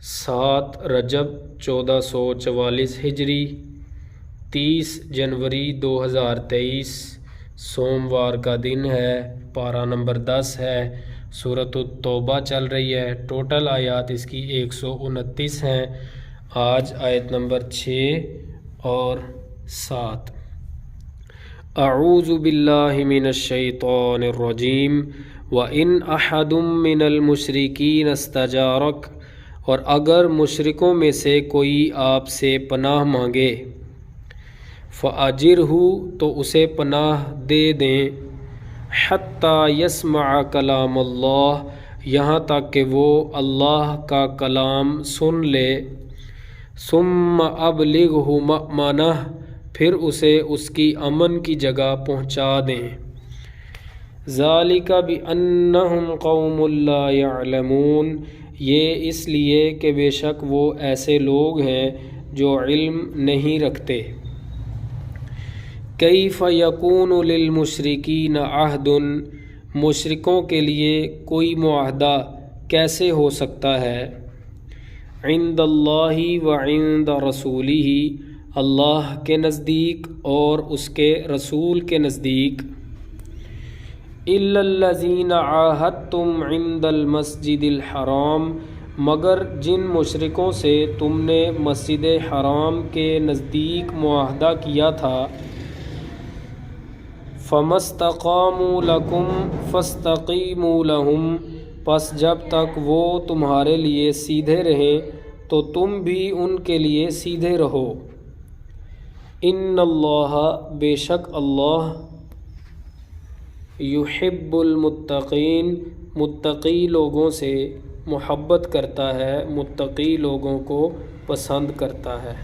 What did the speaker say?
7 رجب 1444 ہجری 30 جنوری 2023 سوموار کا دن ہے۔ پارہ نمبر 10 ہے۔ سورۃ التوبہ چل رہی ہے۔ ٹوٹل آیات اس کی 129 ہیں۔ آج آیت نمبر 6 اور 7۔ اعوذ باللہ من الشیطان الرجیم وَإِنْ أَحَدٌ مِّنَ الْمُشْرِكِينَ اسْتَجَارَكَ، اور اگر مشرکوں میں سے کوئی آپ سے پناہ مانگے، فَأَجِرْهُ، تو اسے پناہ دے دیں، حَتَّى يَسْمَعَ کلام اللہ، یہاں تک کہ وہ اللہ کا کلام سن لے، ثُمَّ أَبْلِغْهُ مَأْمَنَهُ، پھر اسے اس کی امن کی جگہ پہنچا دیں۔ ذَلِكَ بِأَنَّهُمْ قَوْمٌ لَا يَعْلَمُونَ، یہ اس لیے کہ بے شک وہ ایسے لوگ ہیں جو علم نہیں رکھتے۔ كَيْفَ يَكُونُ لِلْمُشْرِكِينَ عَهْدٌ، مشرکوں کے لیے کوئی معاہدہ کیسے ہو سکتا ہے، عند اللہ وعند رسولہ، اللہ کے نزدیک اور اس کے رسول کے نزدیک، الا الذین عاہدتم عند المسجد الحرام، مگر جن مشرکوں سے تم نے مسجد حرام کے نزدیک معاہدہ کیا تھا، فما استقاموا لکم فاستقیموا لہم، پس جب تک وہ تمہارے لیے سیدھے رہیں تو تم بھی ان کے لیے سیدھے رہو۔ ان اللہ، بے شک اللہ، یحب المتقین، متقی لوگوں سے محبت کرتا ہے، متقی لوگوں کو پسند کرتا ہے۔